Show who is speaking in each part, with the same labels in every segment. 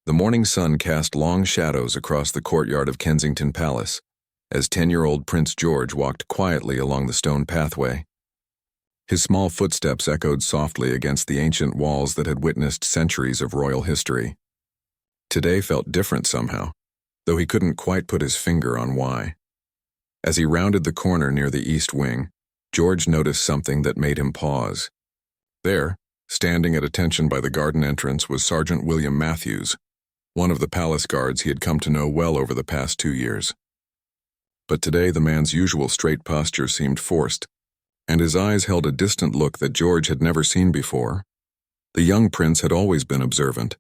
Speaker 1: The morning sun cast long shadows across the courtyard of Kensington Palace, as 10-year-old Prince George walked quietly along the stone pathway. His small footsteps echoed softly against the ancient walls that had witnessed centuries of royal history. Today felt different somehow, though he couldn't quite put his finger on why. As he rounded the corner near the east wing, George noticed something that made him pause. There, standing at attention by the garden entrance, was Sergeant William Matthews, one of the palace guards he had come to know well over the past 2 years. But today the man's usual straight posture seemed forced, and his eyes held a distant look that George had never seen before. The young prince had always been observant,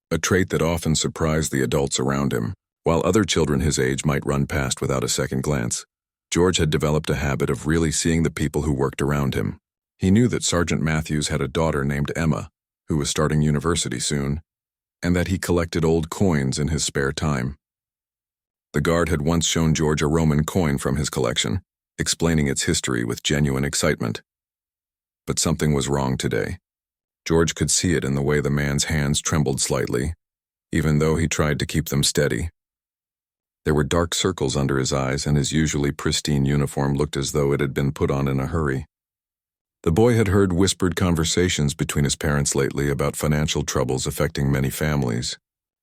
Speaker 1: a trait that often surprised the adults around him. While other children his age might run past without a second glance, George had developed a habit of really seeing the people who worked around him. He knew that Sergeant Matthews had a daughter named Emma, who was starting university soon, and that he collected old coins in his spare time. The guard had once shown George a Roman coin from his collection, explaining its history with genuine excitement. But something was wrong today. George could see it in the way the man's hands trembled slightly, even though he tried to keep them steady. There were dark circles under his eyes, and his usually pristine uniform looked as though it had been put on in a hurry. The boy had heard whispered conversations between his parents lately about financial troubles affecting many families,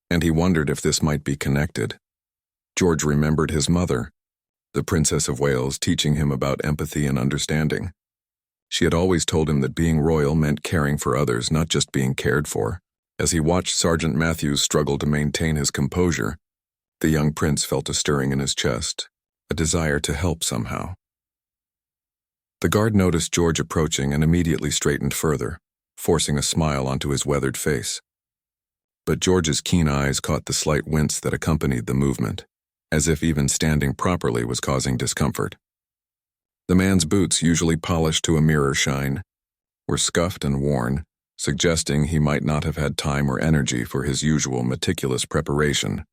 Speaker 1: and he wondered if this might be connected. George remembered his mother, the Princess of Wales, teaching him about empathy and understanding. She had always told him that being royal meant caring for others, not just being cared for. As he watched Sergeant Matthews struggle to maintain his composure, the young prince felt a stirring in his chest, a desire to help somehow. The guard noticed George approaching and immediately straightened further, forcing a smile onto his weathered face. But George's keen eyes caught the slight wince that accompanied the movement, as if even standing properly was causing discomfort. The man's boots, usually polished to a mirror shine, were scuffed and worn, suggesting he might not have had time or energy for his usual meticulous preparation.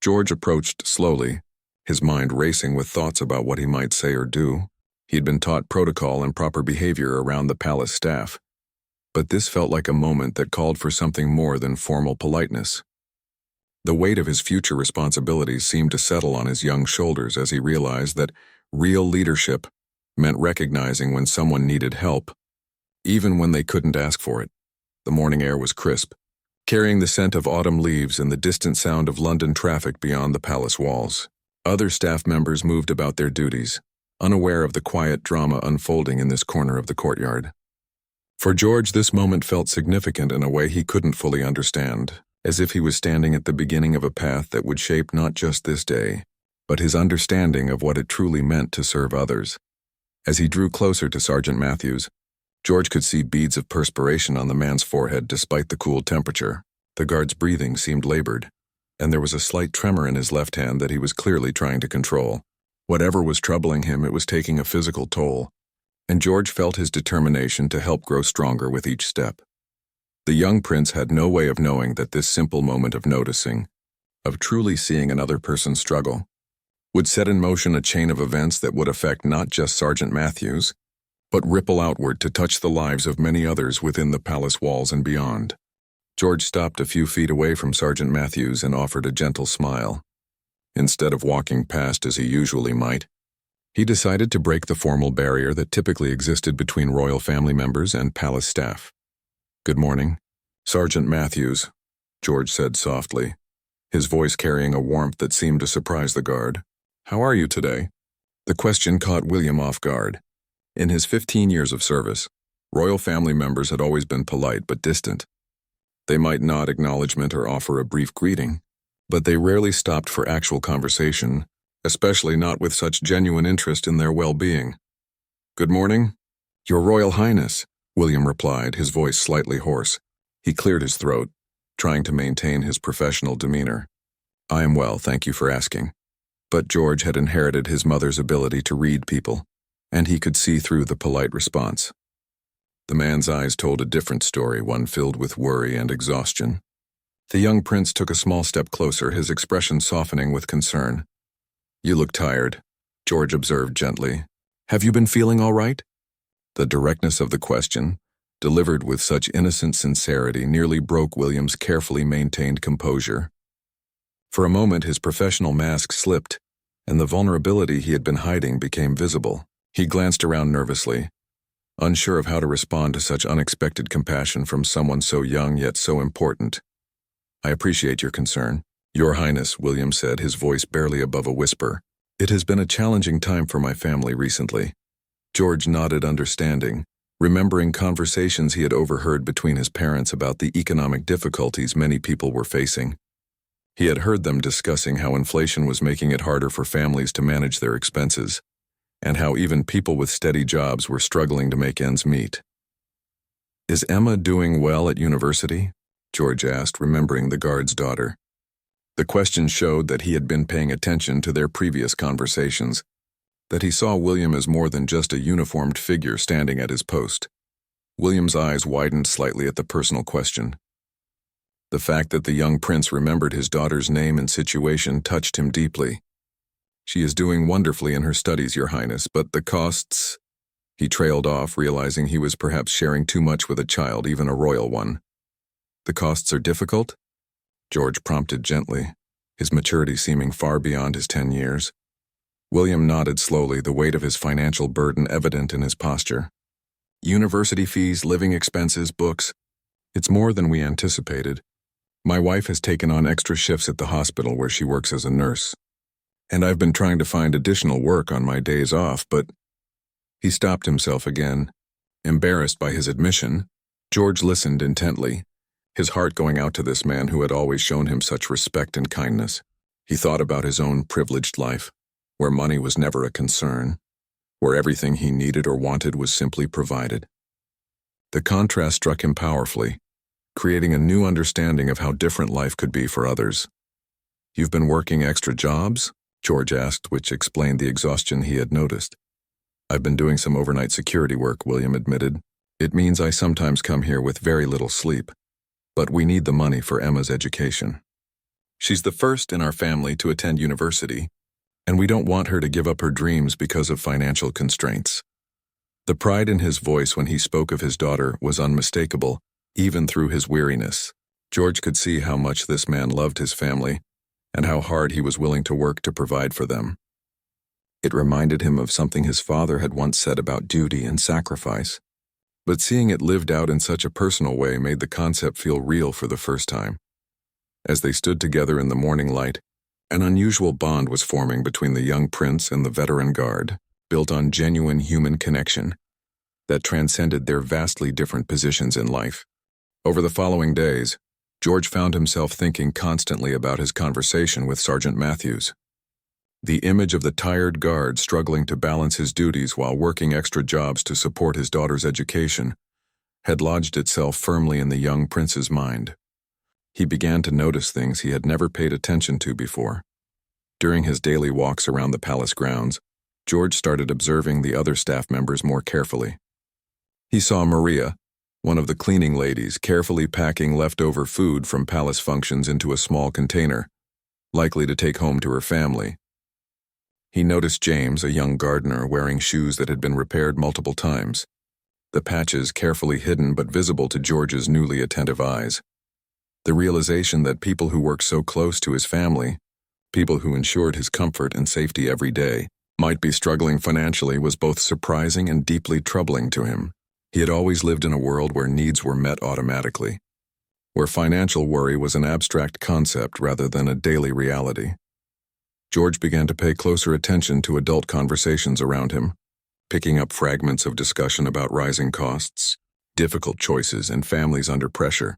Speaker 1: George approached slowly, his mind racing with thoughts about what he might say or do. He had been taught protocol and proper behavior around the palace staff, but this felt like a moment that called for something more than formal politeness. The weight of his future responsibilities seemed to settle on his young shoulders as he realized that real leadership meant recognizing when someone needed help, even when they couldn't ask for it. The morning air was crisp, carrying the scent of autumn leaves and the distant sound of London traffic beyond the palace walls. Other staff members moved about their duties, unaware of the quiet drama unfolding in this corner of the courtyard. For George, this moment felt significant in a way he couldn't fully understand, as if he was standing at the beginning of a path that would shape not just this day, but his understanding of what it truly meant to serve others. As he drew closer to Sergeant Matthews, George could see beads of perspiration on the man's forehead despite the cool temperature. The guard's breathing seemed labored, and there was a slight tremor in his left hand that he was clearly trying to control. Whatever was troubling him, it was taking a physical toll, and George felt his determination to help grow stronger with each step. The young prince had no way of knowing that this simple moment of noticing, of truly seeing another person struggle, would set in motion a chain of events that would affect not just Sergeant Matthews, but ripple outward to touch the lives of many others within the palace walls and beyond. George stopped a few feet away from Sergeant Matthews and offered a gentle smile. Instead of walking past as he usually might, he decided to break the formal barrier that typically existed between royal family members and palace staff. "Good morning, Sergeant Matthews," George said softly, his voice carrying a warmth that seemed to surprise the guard. "How are you today?" The question caught William off guard. In his 15 years of service, royal family members had always been polite but distant. They might nod acknowledgement or offer a brief greeting, but they rarely stopped for actual conversation, especially not with such genuine interest in their well-being. "Good morning, Your Royal Highness," William replied, his voice slightly hoarse. He cleared his throat, trying to maintain his professional demeanor. "I am well, thank you for asking." But George had inherited his mother's ability to read people, and he could see through the polite response. The man's eyes told a different story, one filled with worry and exhaustion. The young prince took a small step closer, his expression softening with concern. "You look tired," George observed gently. "Have you been feeling all right?" The directness of the question, delivered with such innocent sincerity, nearly broke William's carefully maintained composure. For a moment his professional mask slipped, and the vulnerability he had been hiding became visible. He glanced around nervously, unsure of how to respond to such unexpected compassion from someone so young yet so important. "I appreciate your concern, Your Highness," William said, his voice barely above a whisper. "It has been a challenging time for my family recently." George nodded understanding, remembering conversations he had overheard between his parents about the economic difficulties many people were facing. He had heard them discussing how inflation was making it harder for families to manage their expenses, and how even people with steady jobs were struggling to make ends meet. "Is Emma doing well at university?" George asked, remembering the guard's daughter. The question showed that he had been paying attention to their previous conversations, that he saw William as more than just a uniformed figure standing at his post. William's eyes widened slightly at the personal question. The fact that the young prince remembered his daughter's name and situation touched him deeply. "She is doing wonderfully in her studies, Your Highness, but the costs—" He trailed off, realizing he was perhaps sharing too much with a child, even a royal one. "The costs are difficult?" George prompted gently, his maturity seeming far beyond his 10 years. William nodded slowly, the weight of his financial burden evident in his posture. "University fees, living expenses, books. It's more than we anticipated. My wife has taken on extra shifts at the hospital where she works as a nurse. And I've been trying to find additional work on my days off, but—" He stopped himself again, embarrassed by his admission. George listened intently, his heart going out to this man who had always shown him such respect and kindness. He thought about his own privileged life, where money was never a concern, where everything he needed or wanted was simply provided. The contrast struck him powerfully, creating a new understanding of how different life could be for others. "You've been working extra jobs?" George asked, which explained the exhaustion he had noticed. "I've been doing some overnight security work," William admitted. "It means I sometimes come here with very little sleep. But we need the money for Emma's education. She's the first in our family to attend university, and we don't want her to give up her dreams because of financial constraints." The pride in his voice when he spoke of his daughter was unmistakable, even through his weariness. George could see how much this man loved his family, and how hard he was willing to work to provide for them. It reminded him of something his father had once said about duty and sacrifice, but seeing it lived out in such a personal way made the concept feel real for the first time. As they stood together in the morning light, an unusual bond was forming between the young prince and the veteran guard, built on genuine human connection that transcended their vastly different positions in life. Over the following days, George found himself thinking constantly about his conversation with Sergeant Matthews. The image of the tired guard struggling to balance his duties while working extra jobs to support his daughter's education had lodged itself firmly in the young prince's mind. He began to notice things he had never paid attention to before. During his daily walks around the palace grounds, George started observing the other staff members more carefully. He saw Maria, one of the cleaning ladies, carefully packing leftover food from palace functions into a small container, likely to take home to her family. He noticed James, a young gardener, wearing shoes that had been repaired multiple times, the patches carefully hidden but visible to George's newly attentive eyes. The realization that people who worked so close to his family, people who ensured his comfort and safety every day, might be struggling financially was both surprising and deeply troubling to him. He had always lived in a world where needs were met automatically, where financial worry was an abstract concept rather than a daily reality. George began to pay closer attention to adult conversations around him, picking up fragments of discussion about rising costs, difficult choices, and families under pressure.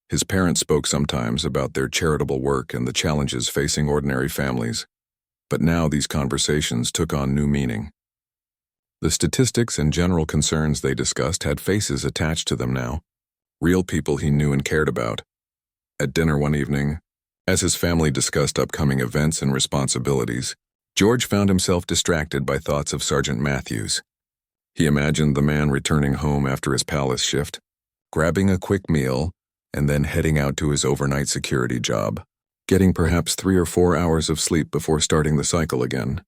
Speaker 1: His parents spoke sometimes about their charitable work and the challenges facing ordinary families, but now these conversations took on new meaning. The statistics and general concerns they discussed had faces attached to them now, real people he knew and cared about. At dinner one evening, as his family discussed upcoming events and responsibilities, George found himself distracted by thoughts of Sergeant Matthews. He imagined the man returning home after his palace shift, grabbing a quick meal, and then heading out to his overnight security job, getting perhaps 3 or 4 hours of sleep before starting the cycle again.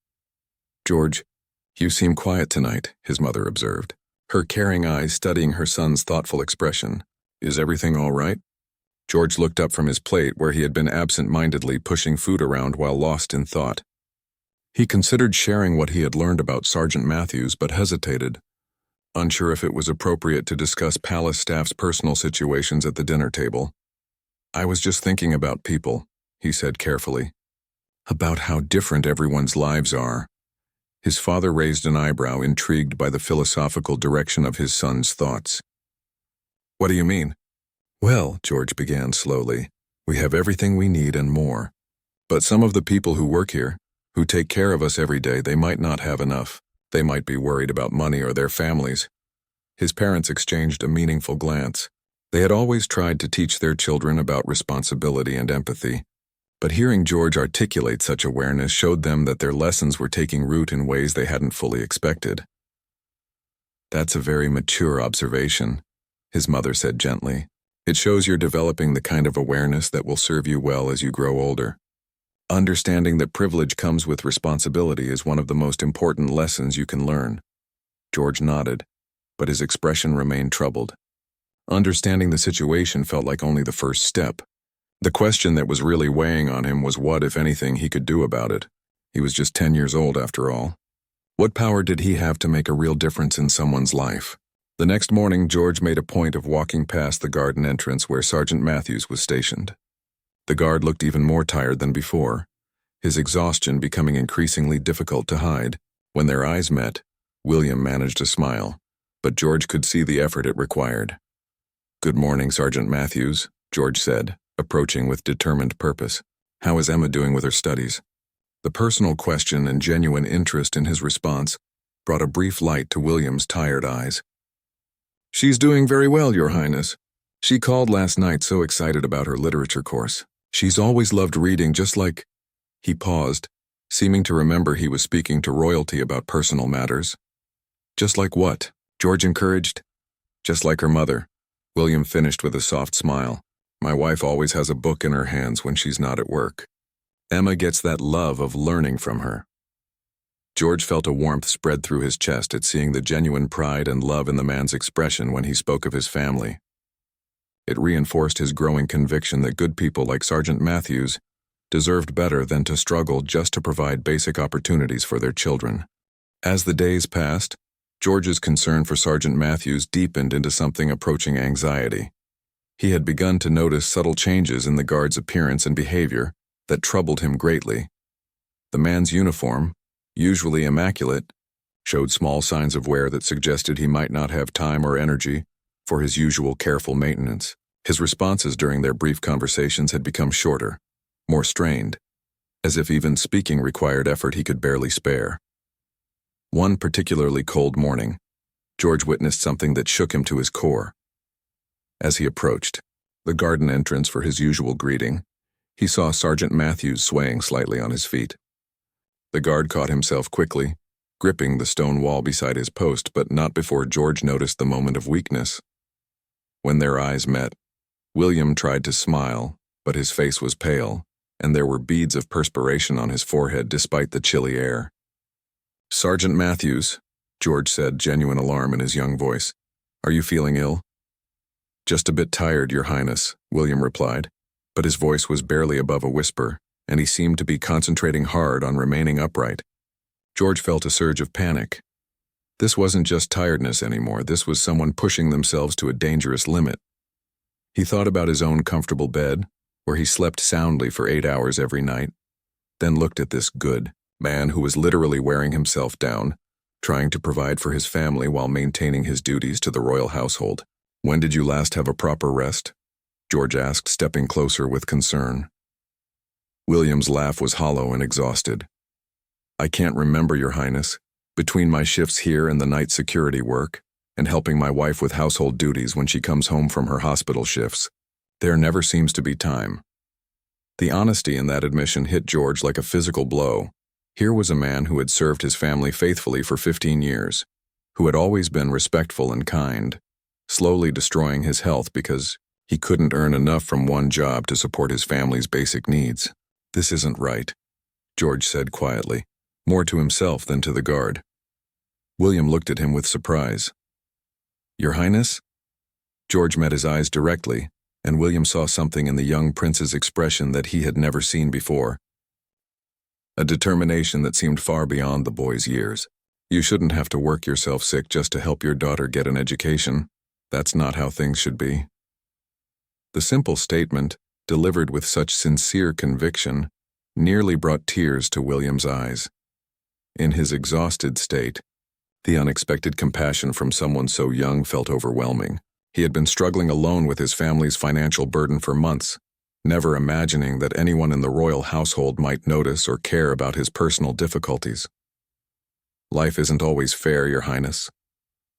Speaker 1: "George, you seem quiet tonight," his mother observed. her caring eyes studying her son's thoughtful expression. "Is everything all right?" George looked up from his plate where he had been absent-mindedly pushing food around while lost in thought. He considered sharing what he had learned about Sergeant Matthews but hesitated, unsure if it was appropriate to discuss palace staff's personal situations at the dinner table. "I was just thinking about people," he said carefully. "About how different everyone's lives are." His father raised an eyebrow, intrigued by the philosophical direction of his son's thoughts. "What do you mean?" "Well," George began slowly, "we have everything we need and more. But some of the people who work here, who take care of us every day, they might not have enough. They might be worried about money or their families." His parents exchanged a meaningful glance. They had always tried to teach their children about responsibility and empathy, but hearing George articulate such awareness showed them that their lessons were taking root in ways they hadn't fully expected. "That's a very mature observation," his mother said gently. "It shows you're developing the kind of awareness that will serve you well as you grow older. Understanding that privilege comes with responsibility is one of the most important lessons you can learn." George nodded, but his expression remained troubled. Understanding the situation felt like only the first step. The question that was really weighing on him was what, if anything, he could do about it. He was just 10 years old after all. What power did he have to make a real difference in someone's life? The next morning, George made a point of walking past the garden entrance where Sergeant Matthews was stationed. The guard looked even more tired than before, his exhaustion becoming increasingly difficult to hide. When their eyes met, William managed a smile, but George could see the effort it required. "Good morning, Sergeant Matthews," George said, approaching with determined purpose. "How is Emma doing with her studies?" The personal question and genuine interest in his response brought a brief light to William's tired eyes. "She's doing very well, Your Highness. She called last night so excited about her literature course. She's always loved reading, just like—" He paused, seeming to remember he was speaking to royalty about personal matters. "Just like what?" George encouraged. "Just like her mother," William finished with a soft smile. "My wife always has a book in her hands when she's not at work. Emma gets that love of learning from her." George felt a warmth spread through his chest at seeing the genuine pride and love in the man's expression when he spoke of his family. It reinforced his growing conviction that good people like Sergeant Matthews deserved better than to struggle just to provide basic opportunities for their children. As the days passed, George's concern for Sergeant Matthews deepened into something approaching anxiety. He had begun to notice subtle changes in the guard's appearance and behavior that troubled him greatly. The man's uniform, usually immaculate, showed small signs of wear that suggested he might not have time or energy for his usual careful maintenance. His responses during their brief conversations had become shorter, more strained, as if even speaking required effort he could barely spare. One particularly cold morning, George witnessed something that shook him to his core. As he approached the garden entrance for his usual greeting, he saw Sergeant Matthews swaying slightly on his feet. The guard caught himself quickly, gripping the stone wall beside his post, but not before George noticed the moment of weakness. When their eyes met, William tried to smile, but his face was pale, and there were beads of perspiration on his forehead despite the chilly air. "Sergeant Matthews," George said, genuine alarm in his young voice. "Are you feeling ill?" "Just a bit tired, Your Highness," William replied, but his voice was barely above a whisper, and he seemed to be concentrating hard on remaining upright. George felt a surge of panic. This wasn't just tiredness anymore, this was someone pushing themselves to a dangerous limit. He thought about his own comfortable bed, where he slept soundly for 8 hours every night, then looked at this good man who was literally wearing himself down, trying to provide for his family while maintaining his duties to the royal household. "When did you last have a proper rest?" George asked, stepping closer with concern. William's laugh was hollow and exhausted. "I can't remember, Your Highness. Between my shifts here and the night security work, and helping my wife with household duties when she comes home from her hospital shifts, there never seems to be time." The honesty in that admission hit George like a physical blow. Here was a man who had served his family faithfully for 15 years, who had always been respectful and kind, slowly destroying his health because he couldn't earn enough from one job to support his family's basic needs. "This isn't right," George said quietly, more to himself than to the guard. William looked at him with surprise. Your Highness? George met his eyes directly, and William saw something in the young prince's expression that he had never seen before. A determination that seemed far beyond the boy's years. You shouldn't have to work yourself sick just to help your daughter get an education. That's not how things should be. The simple statement, delivered with such sincere conviction, nearly brought tears to William's eyes. In his exhausted state, the unexpected compassion from someone so young felt overwhelming. He had been struggling alone with his family's financial burden for months, never imagining that anyone in the royal household might notice or care about his personal difficulties. Life isn't always fair, Your Highness,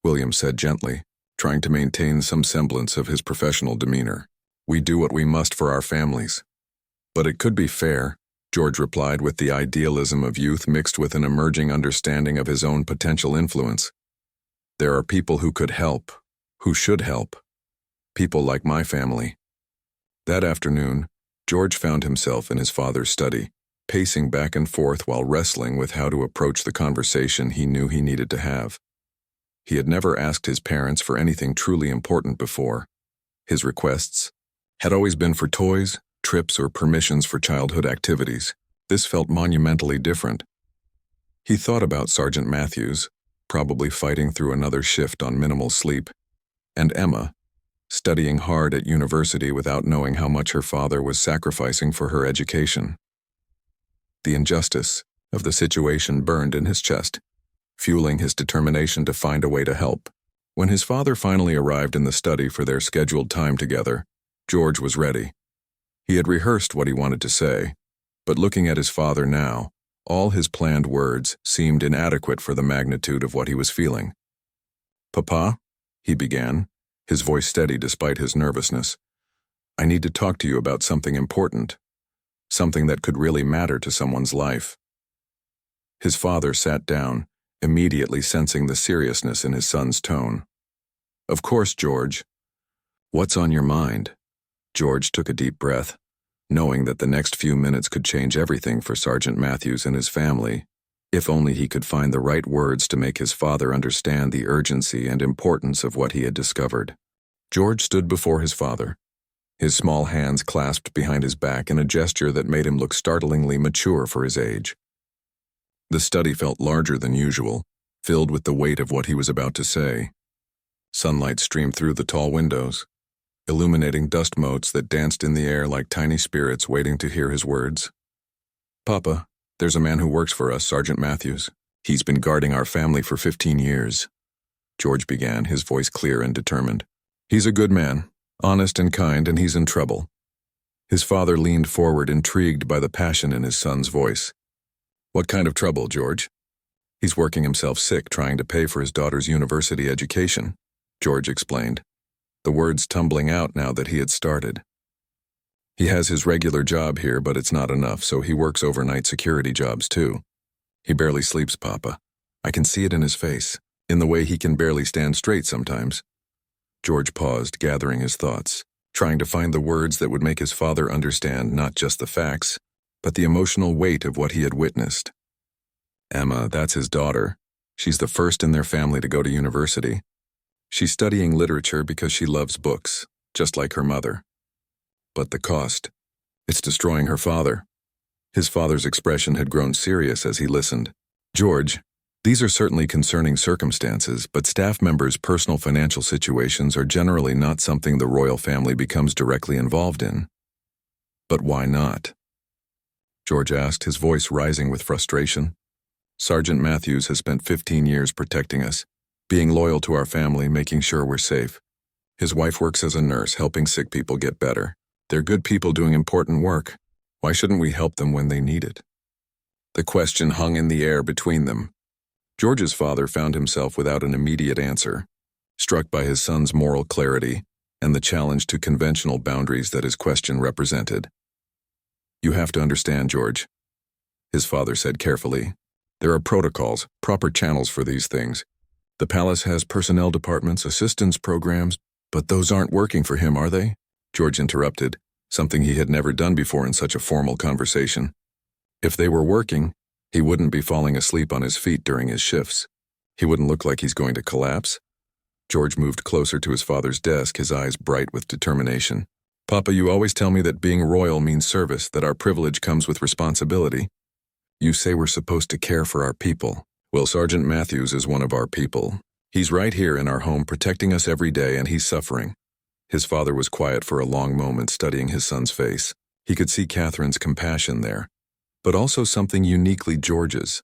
Speaker 1: William said gently, trying to maintain some semblance of his professional demeanor. We do what we must for our families. But it could be fair, George replied with the idealism of youth mixed with an emerging understanding of his own potential influence. There are people who could help, who should help. People like my family. That afternoon, George found himself in his father's study, pacing back and forth while wrestling with how to approach the conversation he knew he needed to have. He had never asked his parents for anything truly important before. His requests had always been for toys, trips, or permissions for childhood activities. This felt monumentally different. He thought about Sergeant Matthews, probably fighting through another shift on minimal sleep, and Emma, studying hard at university without knowing how much her father was sacrificing for her education. The injustice of the situation burned in his chest, fueling his determination to find a way to help. When his father finally arrived in the study for their scheduled time together, George was ready. He had rehearsed what he wanted to say, but looking at his father now, all his planned words seemed inadequate for the magnitude of what he was feeling. "Papa," he began, his voice steady despite his nervousness, "I need to talk to you about something important. Something that could really matter to someone's life." His father sat down, immediately sensing the seriousness in his son's tone. "Of course, George. What's on your mind?" George took a deep breath, knowing that the next few minutes could change everything for Sergeant Matthews and his family, if only he could find the right words to make his father understand the urgency and importance of what he had discovered. George stood before his father, his small hands clasped behind his back in a gesture that made him look startlingly mature for his age. The study felt larger than usual, filled with the weight of what he was about to say. Sunlight streamed through the tall windows, illuminating dust motes that danced in the air like tiny spirits waiting to hear his words. "Papa, there's a man who works for us, Sergeant Matthews. He's been guarding our family for 15 years. George began, his voice clear and determined. "He's a good man, honest and kind, and he's in trouble." His father leaned forward, intrigued by the passion in his son's voice. "What kind of trouble, George?" "He's working himself sick trying to pay for his daughter's university education," George explained, the words tumbling out now that he had started. "He has his regular job here, but it's not enough, so he works overnight security jobs too. He barely sleeps, Papa. I can see it in his face, in the way he can barely stand straight sometimes." George paused, gathering his thoughts, trying to find the words that would make his father understand not just the facts, but the emotional weight of what he had witnessed. "Emma, that's his daughter. She's the first in their family to go to university. She's studying literature because she loves books, just like her mother. But the cost, it's destroying her father." His father's expression had grown serious as he listened. "George, these are certainly concerning circumstances, but staff members' personal financial situations are generally not something the royal family becomes directly involved in." "But why not?" George asked, his voice rising with frustration. "Sergeant Matthews has spent 15 years protecting us, being loyal to our family, making sure we're safe. His wife works as a nurse, helping sick people get better. They're good people doing important work. Why shouldn't we help them when they need it?" The question hung in the air between them. George's father found himself without an immediate answer, struck by his son's moral clarity and the challenge to conventional boundaries that his question represented. "You have to understand, George," his father said carefully. "There are protocols, proper channels for these things. The palace has personnel departments, assistance programs, but those aren't working for him, are they?" George interrupted, something he had never done before in such a formal conversation. "If they were working, he wouldn't be falling asleep on his feet during his shifts. He wouldn't look like he's going to collapse." George moved closer to his father's desk, his eyes bright with determination. Papa, you always tell me that being royal means service, that our privilege comes with responsibility. You say we're supposed to care for our people. Well, Sergeant Matthews is one of our people. He's right here in our home protecting us every day, and he's suffering. His father was quiet for a long moment, studying his son's face. He could see Catherine's compassion there, but also something uniquely George's,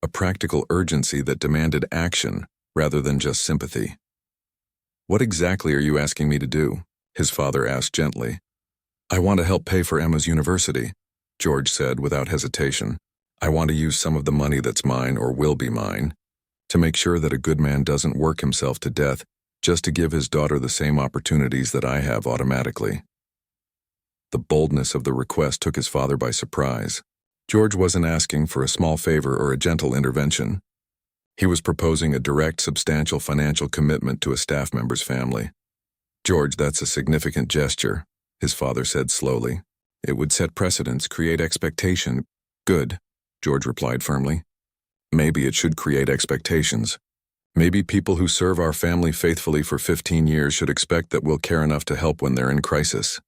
Speaker 1: a practical urgency that demanded action rather than just sympathy. What exactly are you asking me to do? His father asked gently. I want to help pay for Emma's university, George said without hesitation. I want to use some of the money that's mine or will be mine to make sure that a good man doesn't work himself to death just to give his daughter the same opportunities that I have automatically. The boldness of the request took his father by surprise. George wasn't asking for a small favor or a gentle intervention. He was proposing a direct, substantial financial commitment to a staff member's family. George, that's a significant gesture, his father said slowly. It would set precedents, create expectation. Good, George replied firmly. Maybe it should create expectations. Maybe people who serve our family faithfully for 15 years should expect that we'll care enough to help when they're in crisis.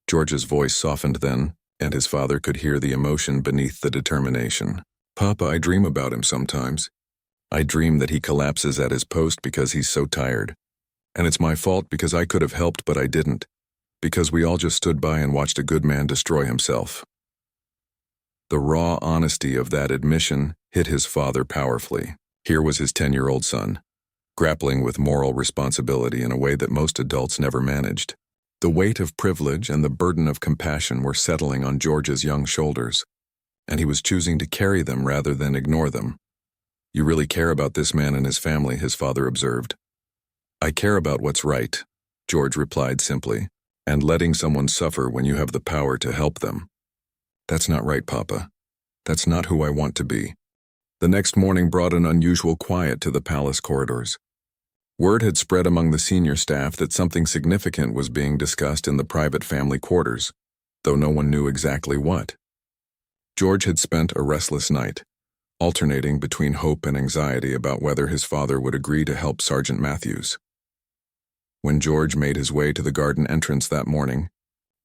Speaker 1: George's voice softened then, and his father could hear the emotion beneath the determination. Papa, I dream about him sometimes. I dream that he collapses at his post because he's so tired. And it's my fault because I could have helped but I didn't. Because we all just stood by and watched a good man destroy himself. The raw honesty of that admission hit his father powerfully. Here was his 10-year-old son, grappling with moral responsibility in a way that most adults never managed. The weight of privilege and the burden of compassion were settling on George's young shoulders, and he was choosing to carry them rather than ignore them. You really care about this man and his family, his father observed. I care about what's right, George replied simply, and letting someone suffer when you have the power to help them. That's not right, Papa. That's not who I want to be. The next morning brought an unusual quiet to the palace corridors. Word had spread among the senior staff that something significant was being discussed in the private family quarters, though no one knew exactly what. George had spent a restless night, alternating between hope and anxiety about whether his father would agree to help Sergeant Matthews. When George made his way to the garden entrance that morning,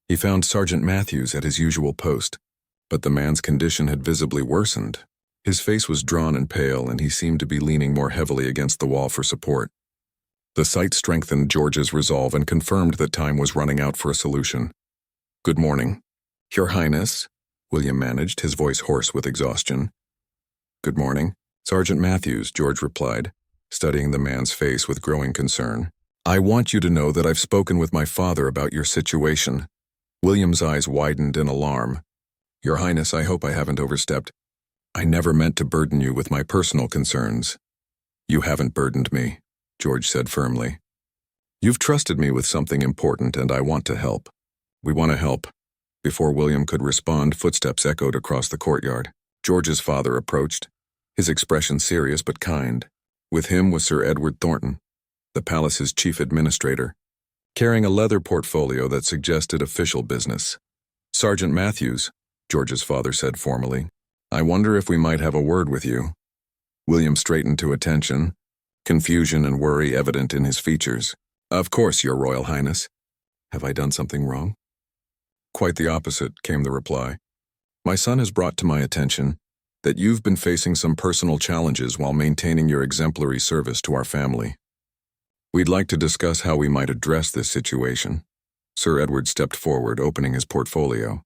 Speaker 1: he found Sergeant Matthews at his usual post, but the man's condition had visibly worsened. His face was drawn and pale, and he seemed to be leaning more heavily against the wall for support. The sight strengthened George's resolve and confirmed that time was running out for a solution. Good morning. Your Highness, William managed, his voice hoarse with exhaustion. Good morning, Sergeant Matthews, George replied, studying the man's face with growing concern. I want you to know that I've spoken with my father about your situation. William's eyes widened in alarm. Your Highness, I hope I haven't overstepped. I never meant to burden you with my personal concerns. You haven't burdened me, George said firmly. You've trusted me with something important, and I want to help. We want to help. Before William could respond, footsteps echoed across the courtyard. George's father approached, his expression serious but kind. With him was Sir Edward Thornton, the palace's chief administrator, carrying a leather portfolio that suggested official business. Sergeant Matthews, George's father said formally, I wonder if we might have a word with you. William straightened to attention, confusion and worry evident in his features. Of course, Your Royal Highness. Have I done something wrong? Quite the opposite, came the reply. My son has brought to my attention that you've been facing some personal challenges while maintaining your exemplary service to our family. We'd like to discuss how we might address this situation. Sir Edward stepped forward, opening his portfolio.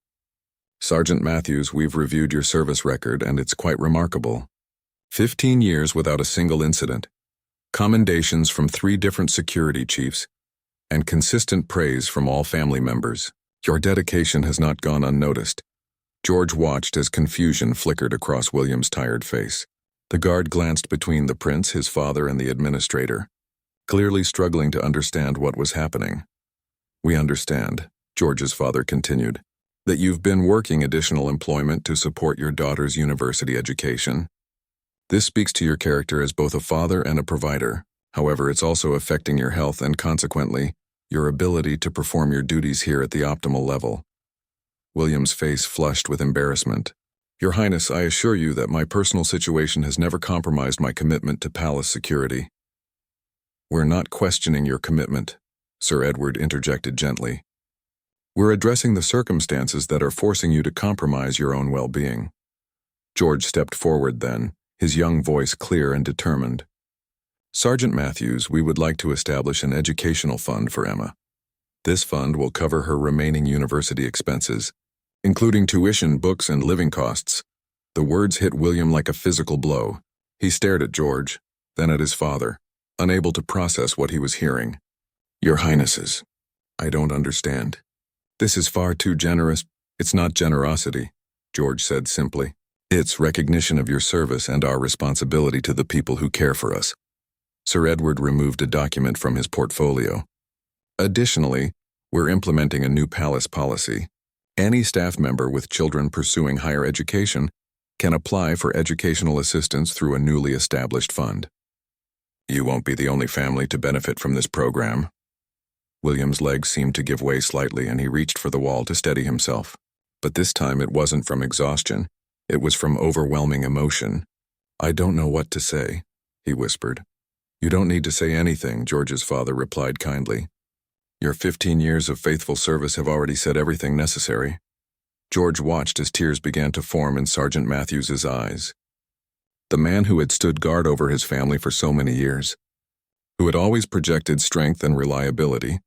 Speaker 1: Sergeant Matthews, we've reviewed your service record, and it's quite remarkable. 15 years without a single incident, commendations from 3 different security chiefs, and consistent praise from all family members. Your dedication has not gone unnoticed. George watched as confusion flickered across William's tired face. The guard glanced between the prince, his father, and the administrator, clearly struggling to understand what was happening. We understand, George's father continued, that you've been working additional employment to support your daughter's university education. This speaks to your character as both a father and a provider. However, it's also affecting your health and, consequently, your ability to perform your duties here at the optimal level. William's face flushed with embarrassment. Your Highness, I assure you that my personal situation has never compromised my commitment to palace security. "We're not questioning your commitment," Sir Edward interjected gently. "We're addressing the circumstances that are forcing you to compromise your own well-being." George stepped forward then, his young voice clear and determined. "Sergeant Matthews, we would like to establish an educational fund for Emma. This fund will cover her remaining university expenses, including tuition, books, and living costs." The words hit William like a physical blow. He stared at George, then at his father, unable to process what he was hearing. "Your Highnesses, I don't understand. This is far too generous." "It's not generosity," George said simply. "It's recognition of your service and our responsibility to the people who care for us." Sir Edward removed a document from his portfolio. "Additionally, we're implementing a new palace policy. Any staff member with children pursuing higher education can apply for educational assistance through a newly established fund. You won't be the only family to benefit from this program." William's legs seemed to give way slightly and he reached for the wall to steady himself. But this time it wasn't from exhaustion, it was from overwhelming emotion. "I don't know what to say," he whispered. "You don't need to say anything," George's father replied kindly. "Your 15 years of faithful service have already said everything necessary." George watched as tears began to form in Sergeant Matthews's eyes. The man who had stood guard over his family for so many years, who had always projected strength and reliability,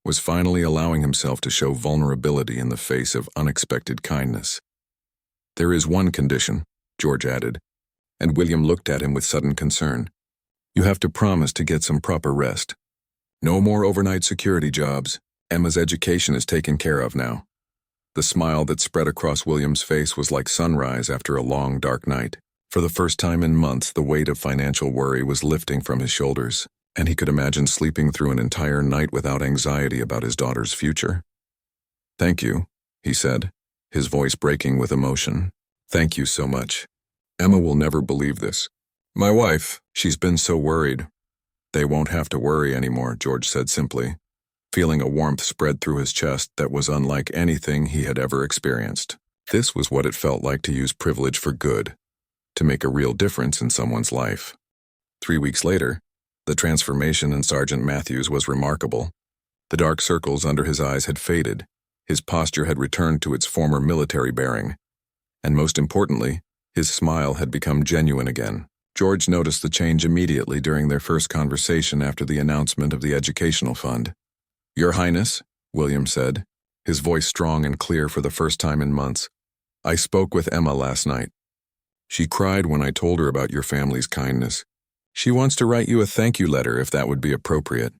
Speaker 1: was finally allowing himself to show vulnerability in the face of unexpected kindness. "There is one condition," George added, and William looked at him with sudden concern. "You have to promise to get some proper rest. No more overnight security jobs. Emma's education is taken care of now." The smile that spread across William's face was like sunrise after a long, dark night. For the first time in months, the weight of financial worry was lifting from his shoulders, and he could imagine sleeping through an entire night without anxiety about his daughter's future. "Thank you," he said, his voice breaking with emotion. "Thank you so much. Emma will never believe this. My wife, she's been so worried." "They won't have to worry anymore," George said simply, feeling a warmth spread through his chest that was unlike anything he had ever experienced. This was what it felt like to use privilege for good, to make a real difference in someone's life. 3 weeks later, the transformation in Sergeant Matthews was remarkable. The dark circles under his eyes had faded, his posture had returned to its former military bearing, and most importantly, his smile had become genuine again. George noticed the change immediately during their first conversation after the announcement of the educational fund. "Your Highness," William said, his voice strong and clear for the first time in months, "I spoke with Emma last night. She cried when I told her about your family's kindness. She wants to write you a thank you letter if that would be appropriate."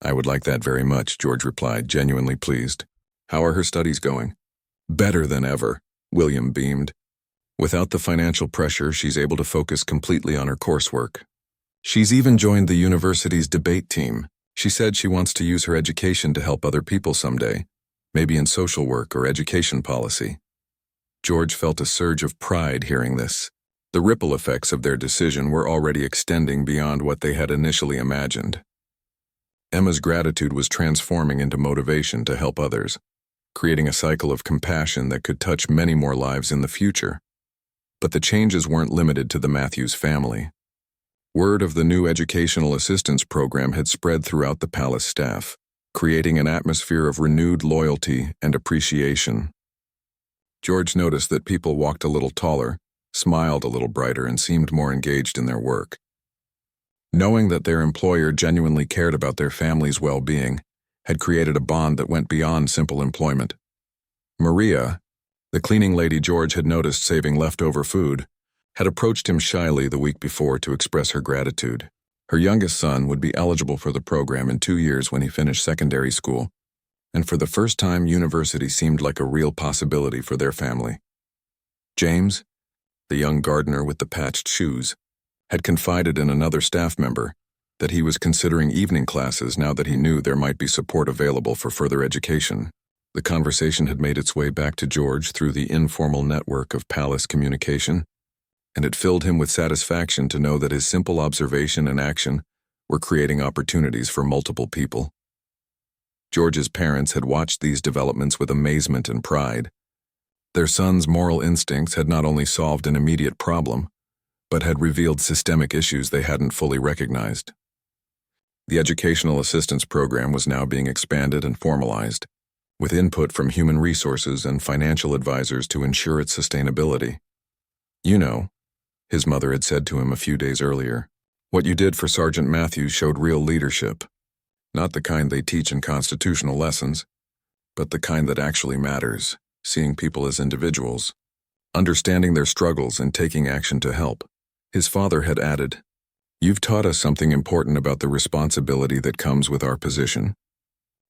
Speaker 1: "I would like that very much," George replied, genuinely pleased. "How are her studies going?" "Better than ever," William beamed. "Without the financial pressure, she's able to focus completely on her coursework. She's even joined the university's debate team. She said she wants to use her education to help other people someday, maybe in social work or education policy." George felt a surge of pride hearing this. The ripple effects of their decision were already extending beyond what they had initially imagined. Emma's gratitude was transforming into motivation to help others, creating a cycle of compassion that could touch many more lives in the future. But the changes weren't limited to the Matthews family. Word of the new educational assistance program had spread throughout the palace staff, creating an atmosphere of renewed loyalty and appreciation. George noticed that people walked a little taller, smiled a little brighter, and seemed more engaged in their work. Knowing that their employer genuinely cared about their family's well-being had created a bond that went beyond simple employment. Maria, the cleaning lady George had noticed saving leftover food, had approached him shyly the week before to express her gratitude. Her youngest son would be eligible for the program in 2 years when he finished secondary school, and for the first time university seemed like a real possibility for their family. James, the young gardener with the patched shoes, had confided in another staff member that he was considering evening classes now that he knew there might be support available for further education. The conversation had made its way back to George through the informal network of palace communication, and it filled him with satisfaction to know that his simple observation and action were creating opportunities for multiple people. George's parents had watched these developments with amazement and pride. Their son's moral instincts had not only solved an immediate problem, but had revealed systemic issues they hadn't fully recognized. The Educational Assistance Program was now being expanded and formalized, with input from human resources and financial advisors to ensure its sustainability. "You know," his mother had said to him a few days earlier, "what you did for Sergeant Matthews showed real leadership. Not the kind they teach in constitutional lessons, but the kind that actually matters, seeing people as individuals, understanding their struggles and taking action to help." His father had added, "You've taught us something important about the responsibility that comes with our position.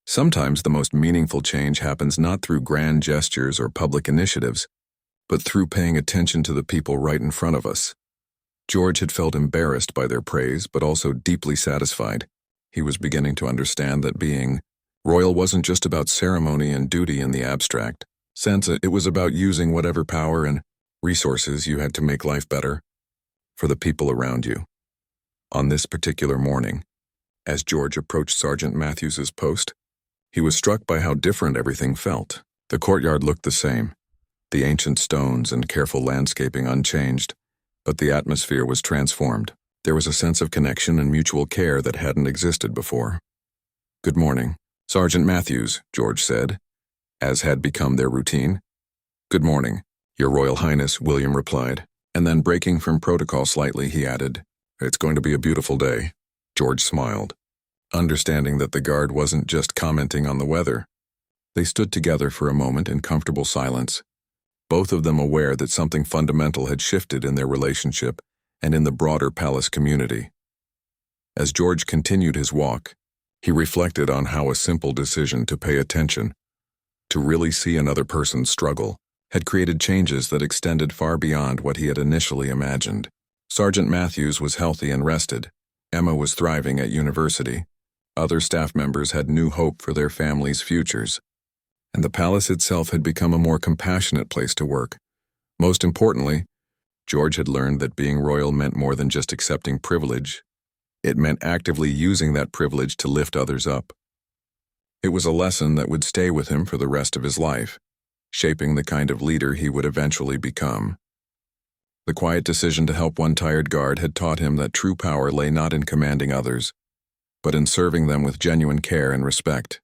Speaker 1: Sometimes the most meaningful change happens not through grand gestures or public initiatives, but through paying attention to the people right in front of us." George had felt embarrassed by their praise, but also deeply satisfied. He was beginning to understand that being royal wasn't just about ceremony and duty in the abstract sense. It was about using whatever power and resources you had to make life better for the people around you. On this particular morning, as George approached Sergeant Matthews's post, he was struck by how different everything felt. The courtyard looked the same, the ancient stones and careful landscaping unchanged, but the atmosphere was transformed. There was a sense of connection and mutual care that hadn't existed before. "Good morning, Sergeant Matthews," George said, as had become their routine. "Good morning, Your Royal Highness," William replied, and then breaking from protocol slightly, he added, "It's going to be a beautiful day." George smiled, understanding that the guard wasn't just commenting on the weather. They stood together for a moment in comfortable silence, both of them aware that something fundamental had shifted in their relationship and in the broader palace community. As George continued his walk, he reflected on how a simple decision to pay attention, to really see another person's struggle, had created changes that extended far beyond what he had initially imagined. Sergeant Matthews was healthy and rested. Emma was thriving at university. Other staff members had new hope for their families' futures. And the palace itself had become a more compassionate place to work. Most importantly, George had learned that being royal meant more than just accepting privilege. It meant actively using that privilege to lift others up. It was a lesson that would stay with him for the rest of his life, shaping the kind of leader he would eventually become. The quiet decision to help one tired guard had taught him that true power lay not in commanding others, but in serving them with genuine care and respect.